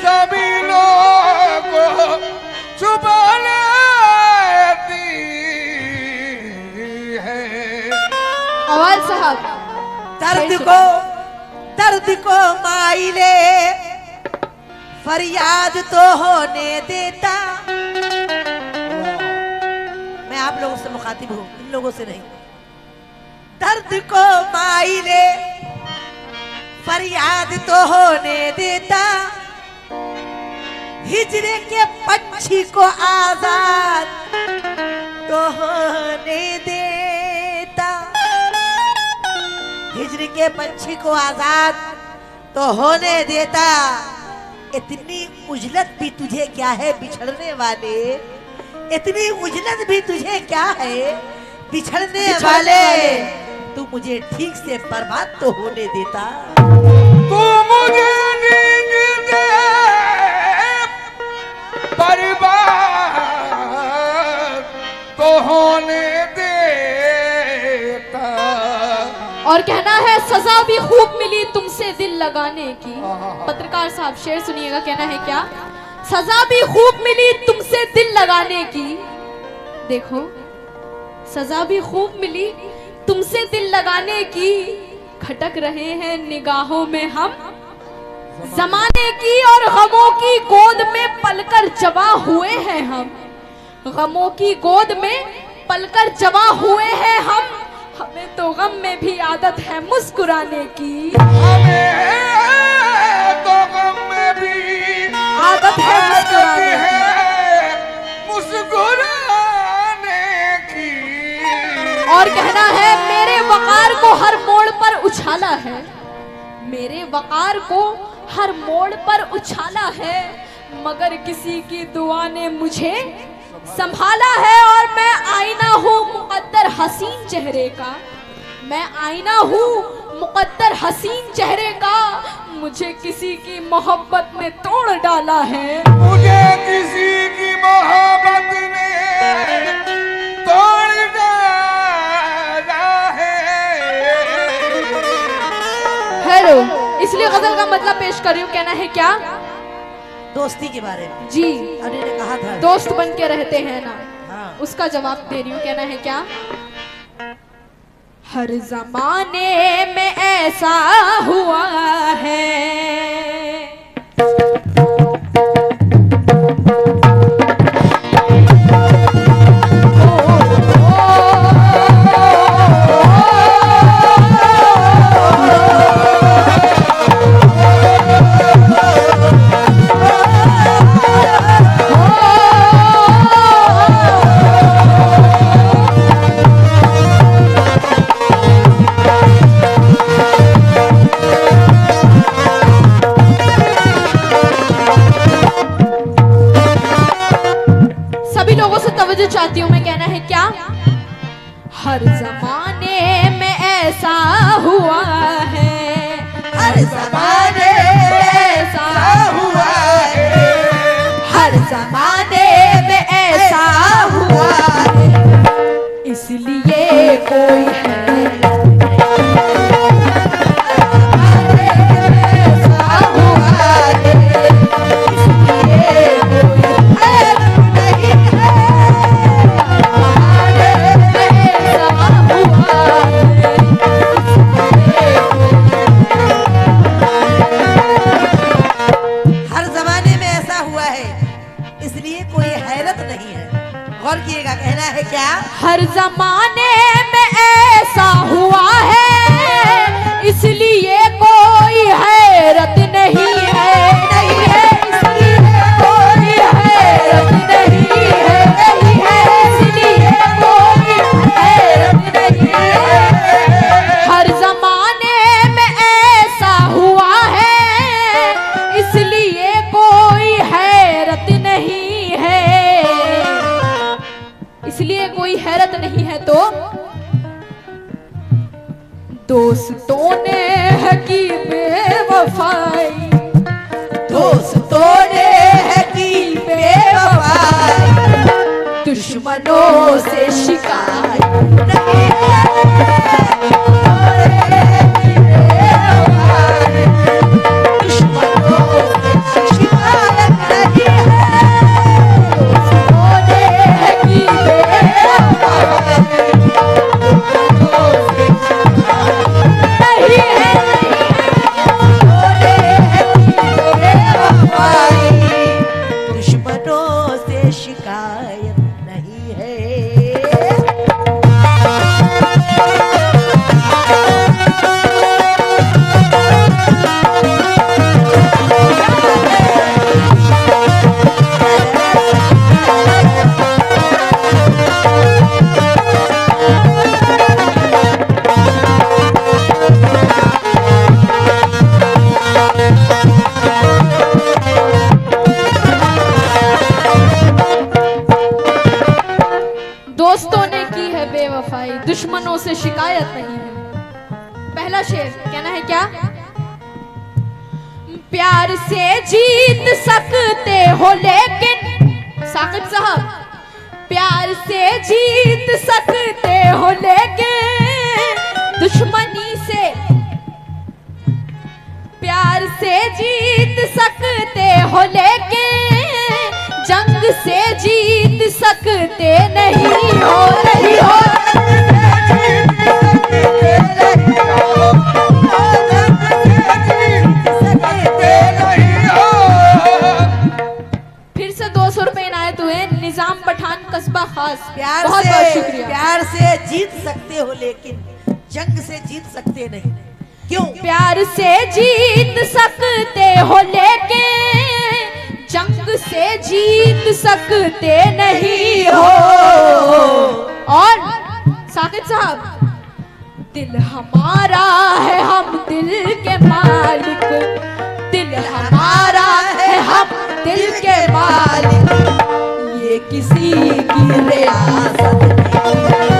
सभी लोगों को छुपा लेती है। अवाल साहब, दर्द को माइले फरियाद तो होने देता। मैं आप लोगों से मुखातिब हूं, इन लोगों से नहीं। दर्द को माइले फरियाद तो होने देता, हिजरे के पंछी को आजाद तो होने देता। हिजरे के पंछी को आजाद तो होने देता। इतनी उजलत भी तुझे क्या है बिछड़ने वाले, इतनी उजलत भी तुझे क्या है बिछड़ने वाले। तू मुझे ठीक से बर्बाद तो होने देता। तू मुझे ठीक से बर्बाद तो होने देता। और कहना है सजा भी खूब मिली तुमसे दिल लगाने की। पत्रकार साहब शेर सुनिएगा, कहना है क्या? सजा भी खूब मिली तुमसे दिल लगाने की। देखो, सजा भी खूब मिली तुमसे दिल लगाने की, खटक रहे हैं निगाहों में हम जमाने की। और गमों की गोद में पलकर जवा हुए हैं हम, गमों की गोद में पलकर जवा हुए हैं हम। हमें तो गम में भी आदत है मुस्कुराने की, हमें तो गम में भी आदत है मुस्कुराने की। और कहना है मेरे वकार को हर मोड़ पर उछाला है, मेरे वकार को हर मोड़ पर उछाला है, मगर किसी की दुआ ने मुझे संभाला है। और मैं आईना हूँ मुकद्दर हसीन चेहरे का, मैं आईना हूँ मुकद्दर हसीन चेहरे का, मुझे किसी की मोहब्बत ने तोड़ डाला है, मुझे किसी की मोहब्बत ने तोड़ डाला है। हेलो, इसलिए गजल का मतलब पेश कर रही हूँ। कहना है क्या? दोस्ती के बारे में जी, अरे ने कहा था दोस्त बन के रहते हैं ना, हाँ। उसका जवाब दे रही हूँ। कहना है क्या? हर जमाने में ऐसा हुआ है, चाहती हूँ मैं। कहना है क्या? हर जमाने में ऐसा हुआ है, हर जमाने में ऐसा हुआ है, हर जमाने में ऐसा हुआ है, इसलिए कोई है क्या? हर जमाने में ऐसा हुआ है, इसलिए कोई हैरत नहीं है, नहीं है, इसलिए कोई हैरत नहीं है, नहीं है, इसलिए कोई हैरत नहीं है। हर जमाने में ऐसा हुआ है, इसलिए कोई हैरत नहीं है, इसलिए कोई हैरत नहीं है। तो दोस्तों ने है की बेवफाई, दोस्तों ने है की बेवफाई, दुश्मनों से शिकायत नहीं है। दुश्मनों किफायत नहीं है। पहला शेर कहना है क्या? प्यार से जीत सकते हो लेकिन, साकिब साहब, प्यार से जीत सकते हो लेकिन दुश्मनी से, प्यार से जीत सकते हो लेकिन जंग से जीत सकते नहीं हो, नहीं हो। फिर से 200 रुपए इनायत हुए। निजाम पठान कस्बा खास, प्यार बहुत से, बहुत शुक्रिया। प्यार से जीत सकते हो लेकिन जंग से जीत सकते नहीं। क्यों? प्यार से जीत सकते हो लेकिन जंग से जीत सकते नहीं हो। और साकिब साहब, दिल हमारा है हम दिल के मालिक, दिल हमारा है हम दिल के मालिक, ये किसी की रियासत नहीं है।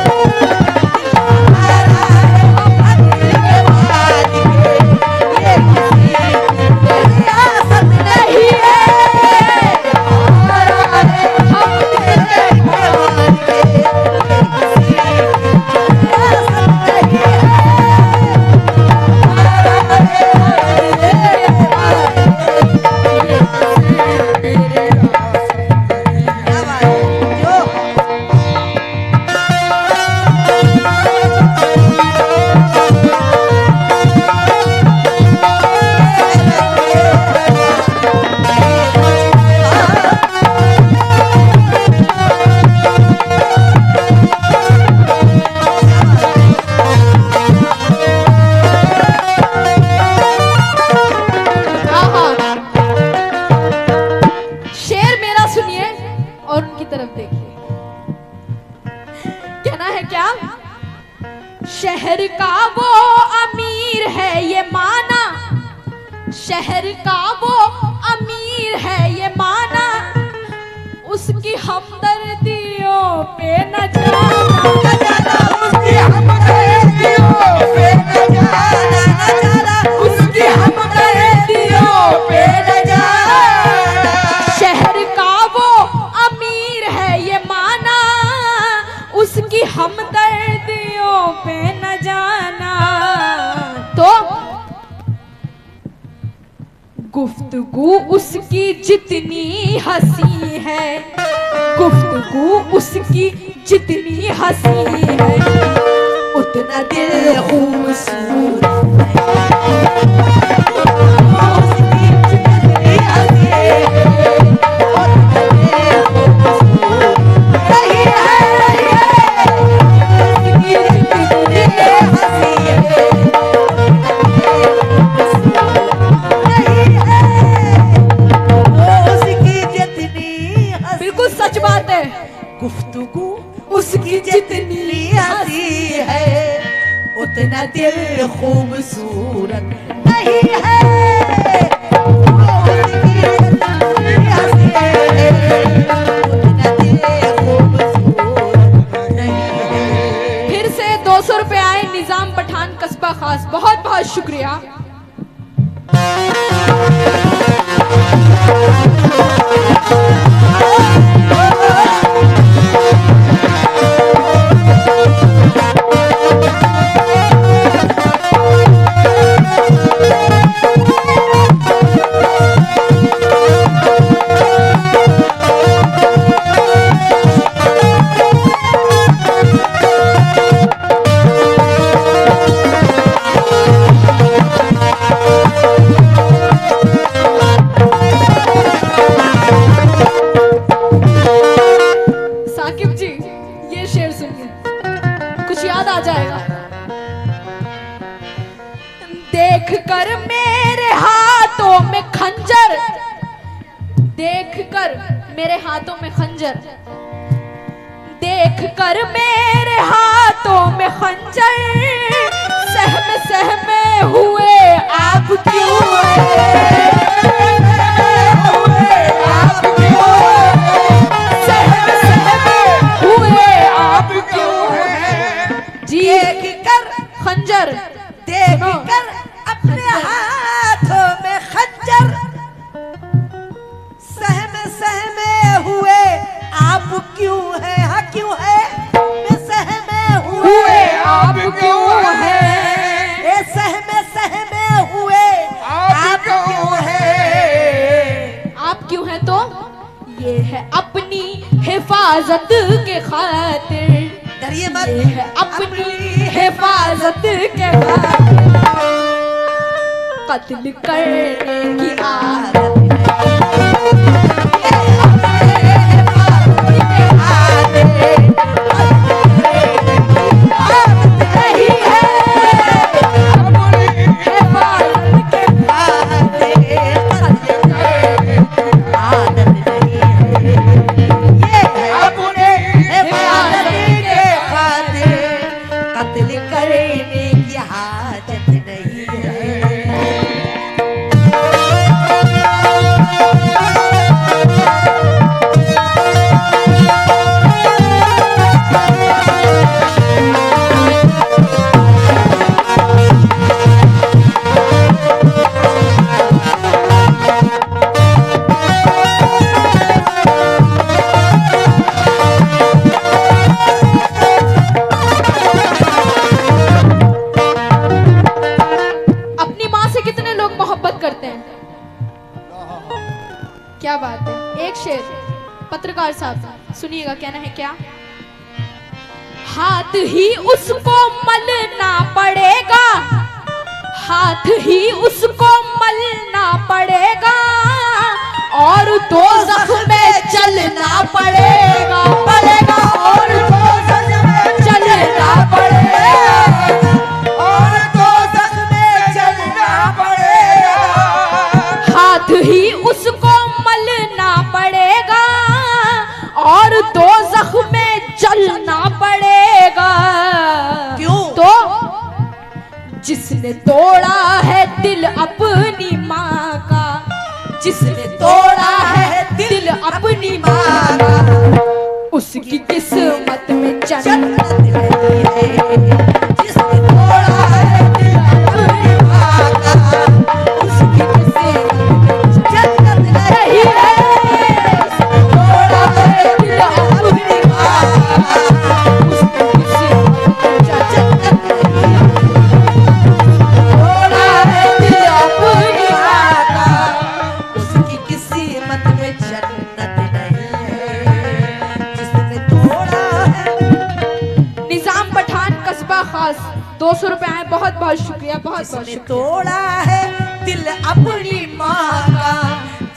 शहर का वो अमीर है ये माना, शहर का वो अमीर है ये माना, उसकी हमदर्दियों पे न जाना, उसकी हमदर्दियों पे न जाना, उसकी हमदर्दियों पे न जाना। शहर का वो अमीर है ये माना, उसकी हमदर्दियों पे न जाना। तो गुफ्तगू उसकी जितनी हंसी है, गुफ्तगू उसकी जितनी हंसी है, उतना दिल खूबसूरत गुफ्तगू उसकी जितनी हंसी है, उतना दिल खूबसूरत नहीं है। फिर से 200 रुपए आए निजाम पठान कस्बा खास, बहुत बहुत शुक्रिया। देख कर मेरे हाथों में खंजर, देख कर मेरे हाथों में खंजर, देख कर मेरे हाथों में खंजर, सहमे सहमे हुए आप क्यों आप क्यों सहमे सहमे हुए आप क्यों देख कर ये है अपनी हिफाजत के खातिर, डरिए मत। ये है अपनी हिफाजत के खातिर कत्ल करने की आदत कत्ल करने की हाजत नहीं है। अपनी माँ से कितने लोग मोहब्बत करते हैं? क्या बात है। एक शेर पत्रकार साहब सुनिएगा, कहना है क्या? हाथ ही उसको मलना पड़ेगा, हाथ ही उसको मलना पड़ेगा और दोज़ख में चलना पड़ेगा, पड़ेगा और दोज़ख में चलना पड़ेगा, और दोज़ख में चलना पड़ेगा। हाथ ही उसको मलना पड़ेगा और दोज़ख में जलना पड़ेगा। क्यों? तो जिसने तोड़ा है दिल अपनी माँ का, जिसने तोड़ा है दिल अपनी माँ का, उसकी किस्मत में जन्नत नहीं है। जिसने तोड़ा है दिल अपनी माँ का, उसकी किस्मत में जन्नत नहीं है। जिसने तोड़ा है दिल अपनी माँ का, उसकी किस्मत में जन्नत नहीं है। तोड़ा है दिल अपनी माँ का, उसकी किस्मत में जन्नत नहीं है। जिसने तोड़ा है। निजाम पठान कस्बा खास 200 रुपए आए, बहुत बहुत शुक्रिया, बहुत बहुत जिसने शुक्रिया। तोड़ा है दिल अपनी माँ का,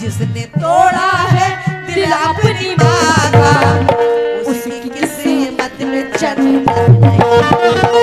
जिसने तोड़ा है दिल अपनी माँ का, उसकी किस्मत में जन्नत नहीं।